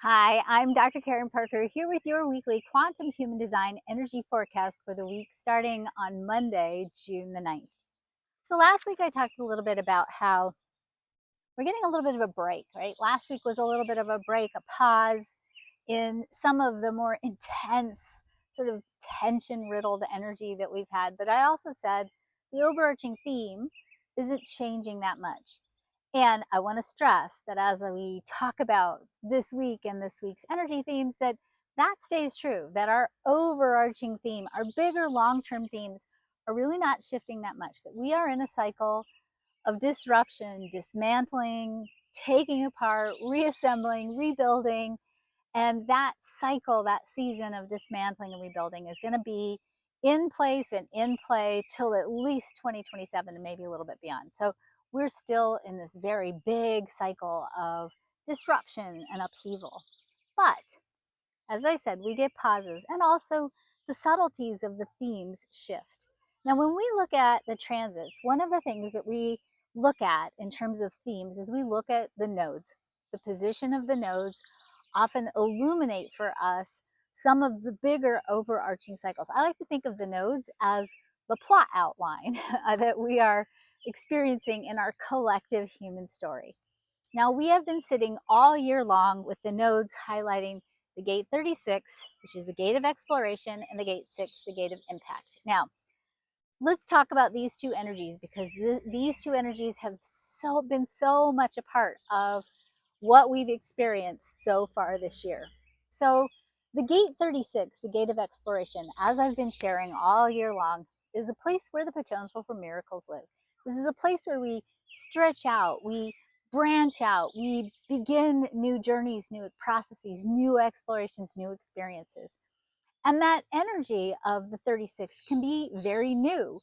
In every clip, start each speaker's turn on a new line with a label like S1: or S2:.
S1: Hi, I'm Dr. Karen Parker here with your weekly Quantum Human Design Energy Forecast for the week starting on Monday, June the 9th. So last week I talked a little bit about how we're getting a little bit of a break, right? Last week was a little bit of a break, a pause in some of the more intense, sort of tension riddled energy that we've had. But I also said the overarching theme isn't changing that much. And I want to stress that as we talk about this week and this week's energy themes, that stays true, that our overarching theme, our bigger long-term themes are really not shifting that much, that we are in a cycle of disruption, dismantling, taking apart, reassembling, rebuilding. And that cycle, that season of dismantling and rebuilding is going to be in place and in play till at least 2027 and maybe a little bit beyond. So we're still in this very big cycle of disruption and upheaval. But as I said, we get pauses and also the subtleties of the themes shift. Now, when we look at the transits, one of the things that we look at in terms of themes is we look at the nodes. The position of the nodes often illuminate for us some of the bigger overarching cycles. I like to think of the nodes as the plot outline that we are experiencing in our collective human story. Now, we have been sitting all year long with the nodes highlighting the gate 36, which is the gate of exploration, and the gate 6, the gate of impact. Now, let's talk about these two energies because these two energies have been so much a part of what we've experienced so far this year. So, the gate 36, the gate of exploration, as I've been sharing all year long, is a place where the potential for miracles live. This is a place where we stretch out, we branch out, we begin new journeys, new processes, new explorations, new experiences. And that energy of the 36 can be very new,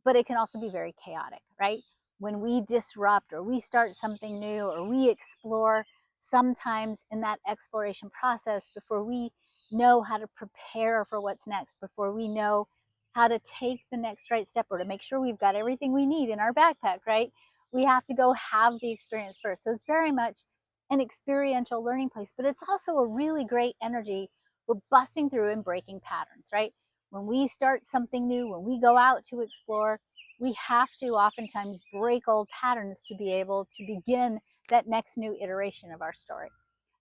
S1: but it can also be very chaotic, right? When we disrupt or we start something new or we explore, sometimes in that exploration process, before we know how to prepare for what's next, before we know how to take the next right step or to make sure we've got everything we need in our backpack, right? We have to go have the experience first. So it's very much an experiential learning place, but it's also a really great energy for busting through and breaking patterns, right? When we start something new, when we go out to explore, we have to oftentimes break old patterns to be able to begin that next new iteration of our story.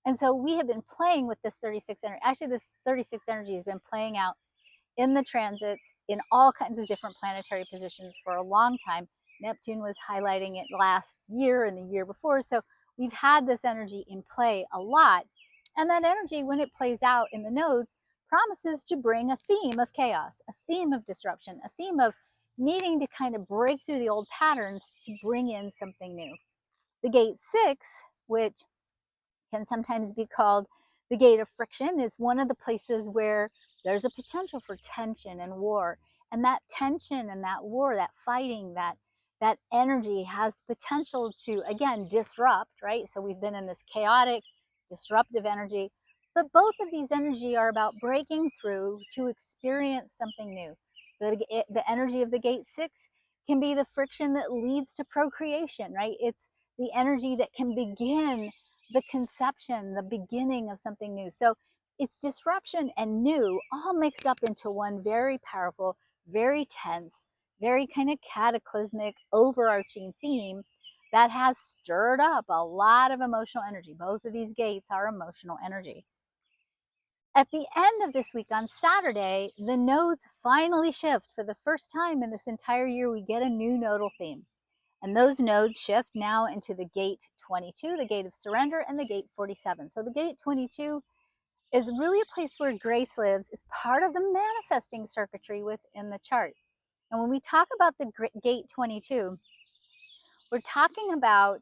S1: And so we have been playing with this 36 energy. Actually, this 36 energy has been playing out in the transits in all kinds of different planetary positions for a long time. Neptune was highlighting it last year and the year before. So we've had this energy in play a lot. And that energy, when it plays out in the nodes, promises to bring a theme of chaos, a theme of disruption, a theme of needing to kind of break through the old patterns to bring in something new. The gate 6, which can sometimes be called the gate of friction, is one of the places where there's a potential for tension and war. And that tension and that war, that fighting, that energy has the potential to, again, disrupt, right? So we've been in this chaotic, disruptive energy. But both of these energy are about breaking through to experience something new. The energy of the gate 6 can be the friction that leads to procreation, right? It's the energy that can begin the conception, the beginning of something new. So it's disruption and new all mixed up into one very powerful, very tense, very kind of cataclysmic, overarching theme that has stirred up a lot of emotional energy. Both of these gates are emotional energy. At the end of this week on Saturday, the nodes finally shift. For the first time in this entire year, we get a new nodal theme. And those nodes shift now into the gate 22, the gate of surrender, and the gate 47. So the gate 22 is really a place where grace lives. It's part of the manifesting circuitry within the chart. And when we talk about the gate 22, we're talking about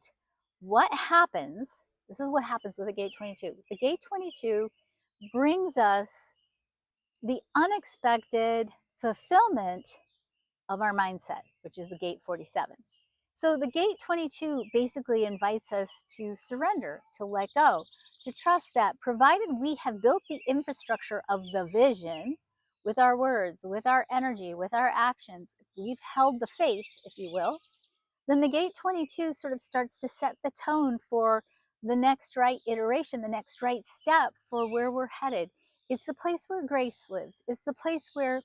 S1: what happens. This is what happens with the gate 22. The gate 22 brings us the unexpected fulfillment of our mindset, which is the gate 47. So the gate 22 basically invites us to surrender, to let go, to trust that provided we have built the infrastructure of the vision with our words, with our energy, with our actions, if we've held the faith, if you will, then the gate 22 sort of starts to set the tone for the next right iteration, the next right step for where we're headed. It's the place where grace lives. It's the place where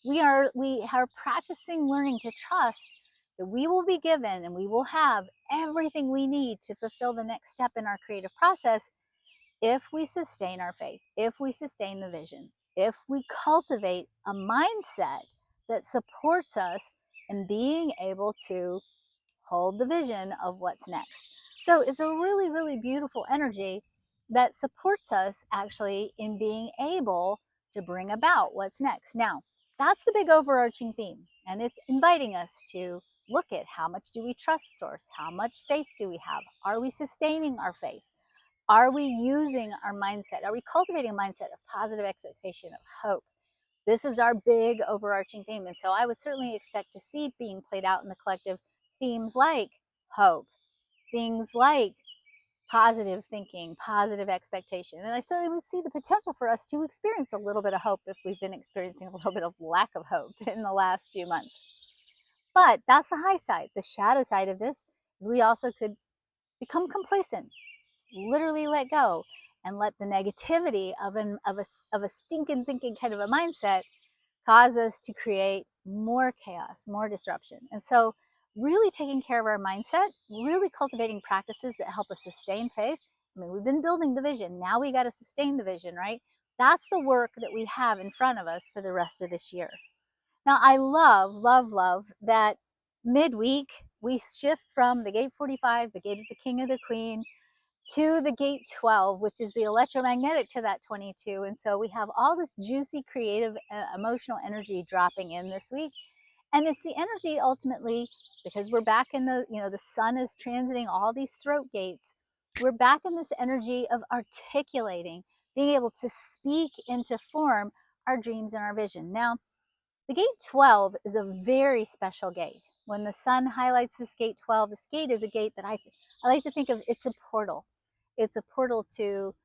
S1: we are practicing learning to trust that we will be given and we will have everything we need to fulfill the next step in our creative process if we sustain our faith, if we sustain the vision, if we cultivate a mindset that supports us in being able to hold the vision of what's next. So it's a really, really beautiful energy that supports us actually in being able to bring about what's next. Now, that's the big overarching theme, and it's inviting us to look at how much do we trust Source? How much faith do we have? Are we sustaining our faith? Are we using our mindset? Are we cultivating a mindset of positive expectation, of hope? This is our big overarching theme. And so I would certainly expect to see being played out in the collective themes like hope, things like positive thinking, positive expectation. And I certainly would see the potential for us to experience a little bit of hope if we've been experiencing a little bit of lack of hope in the last few months. But that's the high side. The shadow side of this is we also could become complacent, literally let go, and let the negativity of a stinking thinking kind of a mindset cause us to create more chaos, more disruption. And so, really taking care of our mindset, really cultivating practices that help us sustain faith. I mean, we've been building the vision. Now we got to sustain the vision, right? That's the work that we have in front of us for the rest of this year. Now, I love, love, love that midweek we shift from the gate 45, the gate of the king or the queen, to the gate 12, which is the electromagnetic to that 22. And so we have all this juicy, creative, emotional energy dropping in this week. And it's the energy ultimately, because we're back in the sun is transiting all these throat gates. We're back in this energy of articulating, being able to speak into form our dreams and our vision. Now, the gate 12 is a very special gate. When the sun highlights this gate 12, this gate is a gate that I like to think of, it's a portal. It's a portal to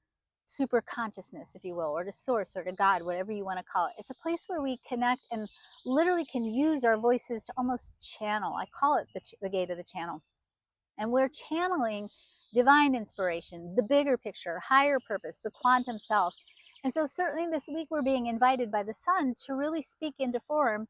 S1: super consciousness, if you will, or to source or to God, whatever you want to call it. It's a place where we connect and literally can use our voices to almost channel. I call it the gate of the channel. And we're channeling divine inspiration, the bigger picture, higher purpose, the quantum self. And so certainly this week we're being invited by the sun to really speak into form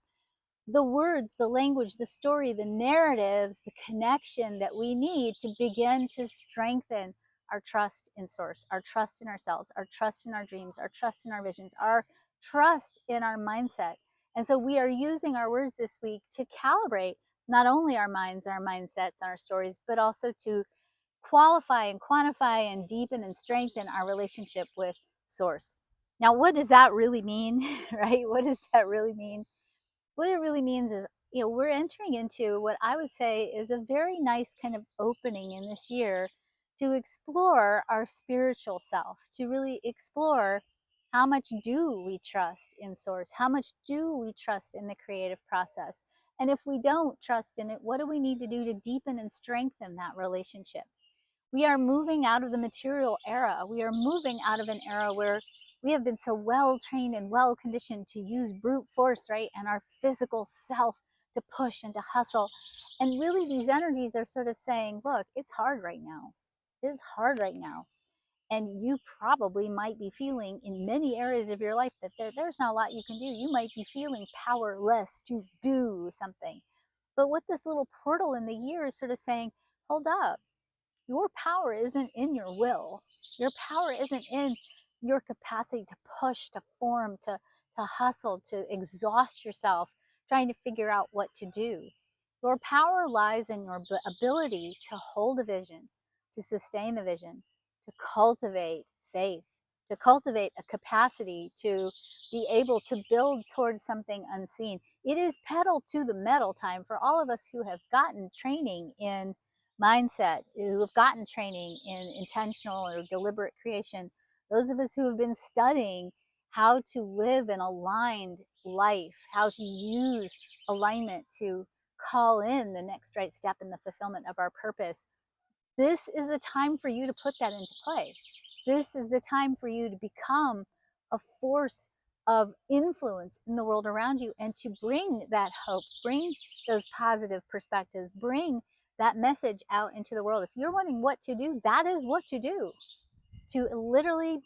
S1: the words, the language, the story, the narratives, the connection that we need to begin to strengthen our trust in source, our trust in ourselves, our trust in our dreams, our trust in our visions, our trust in our mindset. And so we are using our words this week to calibrate not only our minds, our mindsets, and our stories, but also to qualify and quantify and deepen and strengthen our relationship with source. Now, what does that really mean, right? What does that really mean? What it really means is, we're entering into what I would say is a very nice kind of opening in this year to explore our spiritual self, to really explore how much do we trust in source? How much do we trust in the creative process? And if we don't trust in it, what do we need to do to deepen and strengthen that relationship? We are moving out of the material era. We are moving out of an era where we have been so well trained and well conditioned to use brute force, right? And our physical self to push and to hustle. And really, these energies are sort of saying, look, it's hard right now. It is hard right now. And you probably might be feeling in many areas of your life that there's not a lot you can do. You might be feeling powerless to do something. But what this little portal in the year is sort of saying, hold up, your power isn't in your will. Your power isn't in your capacity to push, to form, to hustle, to exhaust yourself trying to figure out what to do. Your power lies in your ability to hold a vision, to sustain the vision, to cultivate faith, to cultivate a capacity to be able to build towards something unseen. It is pedal to the metal time for all of us who have gotten training in mindset, who have gotten training in intentional or deliberate creation, those of us who have been studying how to live an aligned life, how to use alignment to call in the next right step in the fulfillment of our purpose. This is the time for you to put that into play. This is the time for you to become a force of influence in the world around you and to bring that hope, bring those positive perspectives, bring that message out into the world. If you're wondering what to do, that is what to do. To literally,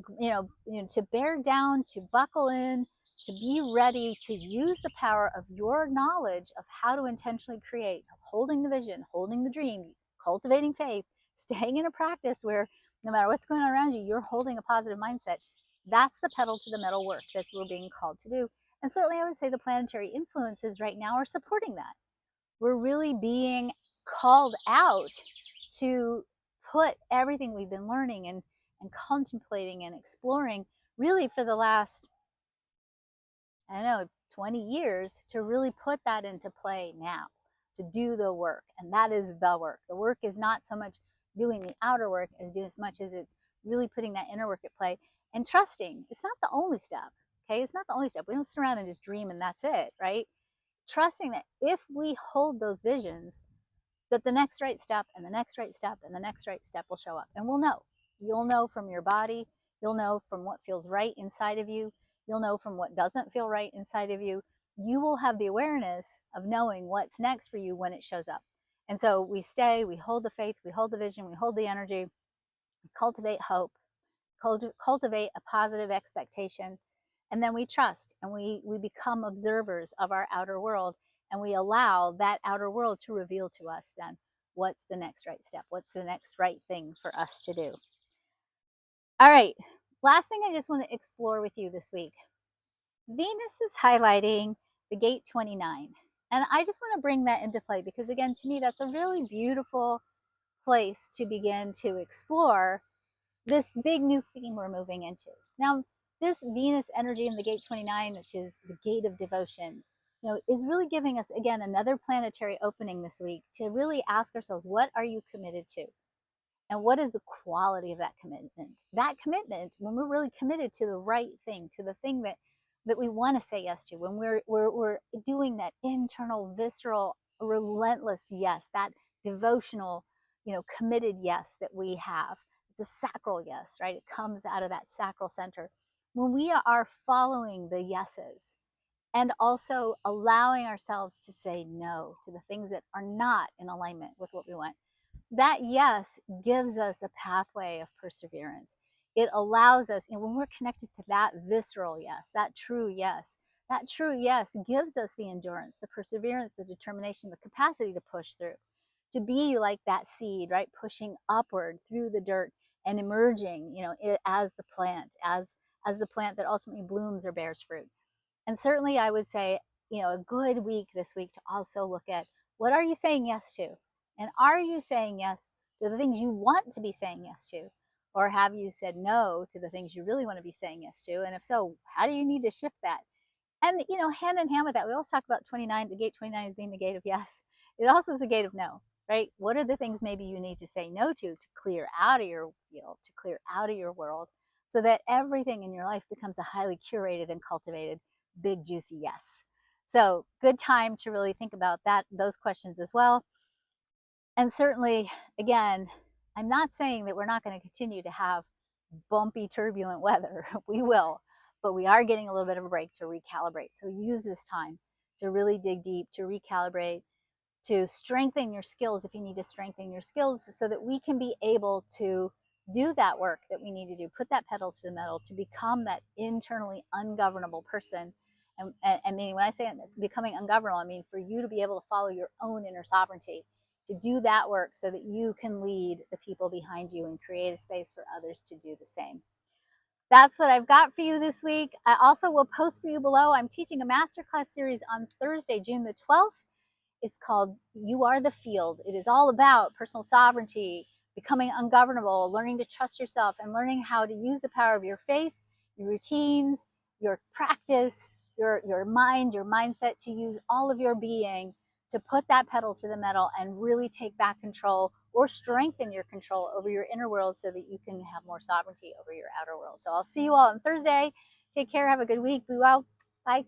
S1: to bear down, to buckle in, to be ready to use the power of your knowledge of how to intentionally create, holding the vision, holding the dream, cultivating faith, staying in a practice where no matter what's going on around you, you're holding a positive mindset. That's the pedal to the metal work that we're being called to do. And certainly I would say the planetary influences right now are supporting that. We're really being called out to put everything we've been learning and contemplating and exploring really for the last, I don't know, 20 years, to really put that into play now, to do the work. And that is the work. The work is not so much doing the outer work as much as it's really putting that inner work at play and trusting. It's not the only step. Okay. It's not the only step. We don't sit around and just dream and that's it. Right. Trusting that if we hold those visions, that the next right step and the next right step and the next right step will show up. And we'll know. You'll know from your body. You'll know from what feels right inside of you. You'll know from what doesn't feel right inside of you. You will have the awareness of knowing what's next for you when it shows up. And so we stay, we hold the faith, we hold the vision, we hold the energy, we cultivate hope, cultivate a positive expectation, and then we trust and we become observers of our outer world, and we allow that outer world to reveal to us then what's the next right step, what's the next right thing for us to do. All right, last thing I just want to explore with you this week. Venus is highlighting the gate 29, and I just want to bring that into play because, again, to me that's a really beautiful place to begin to explore this big new theme we're moving into. Now, this Venus energy in the gate 29, which is the gate of devotion, is really giving us, again, another planetary opening this week to really ask ourselves, what are you committed to? And what is the quality of that commitment? That commitment, when we're really committed to the right thing, to the thing that we want to say yes to, when we're doing that internal, visceral, relentless yes, that devotional, committed yes that we have. It's a sacral yes, right? It comes out of that sacral center. When we are following the yeses and also allowing ourselves to say no to the things that are not in alignment with what we want, that yes gives us a pathway of perseverance. It allows us, when we're connected to that visceral yes, that true yes gives us the endurance, the perseverance, the determination, the capacity to push through, to be like that seed, right? Pushing upward through the dirt and emerging, as the plant, as the plant that ultimately blooms or bears fruit. And certainly I would say, a good week this week to also look at, what are you saying yes to? And are you saying yes to the things you want to be saying yes to? Or have you said no to the things you really want to be saying yes to? And if so, how do you need to shift that? And, hand in hand with that, we always talk about 29, the gate 29 as being the gate of yes. It also is the gate of no, right? What are the things maybe you need to say no to clear out of your field, to clear out of your world, so that everything in your life becomes a highly curated and cultivated, big, juicy yes. So good time to really think about those questions as well. And certainly, again, I'm not saying that we're not going to continue to have bumpy, turbulent weather. We will, but we are getting a little bit of a break to recalibrate. So use this time to really dig deep, to recalibrate, to strengthen your skills if you need to strengthen your skills, so that we can be able to do that work that we need to do, put that pedal to the metal, to become that internally ungovernable person. And I mean, when I say becoming ungovernable, I mean for you to be able to follow your own inner sovereignty, to do that work so that you can lead the people behind you and create a space for others to do the same. That's what I've got for you this week. I also will post for you below. I'm teaching a masterclass series on Thursday, June the 12th. It's called You Are the Field. It is all about personal sovereignty, becoming ungovernable, learning to trust yourself, and learning how to use the power of your faith, your routines, your practice, your mind, your mindset, to use all of your being to put that pedal to the metal and really take back control or strengthen your control over your inner world so that you can have more sovereignty over your outer world. So I'll see you all on Thursday. Take care. Have a good week. Be well. Bye.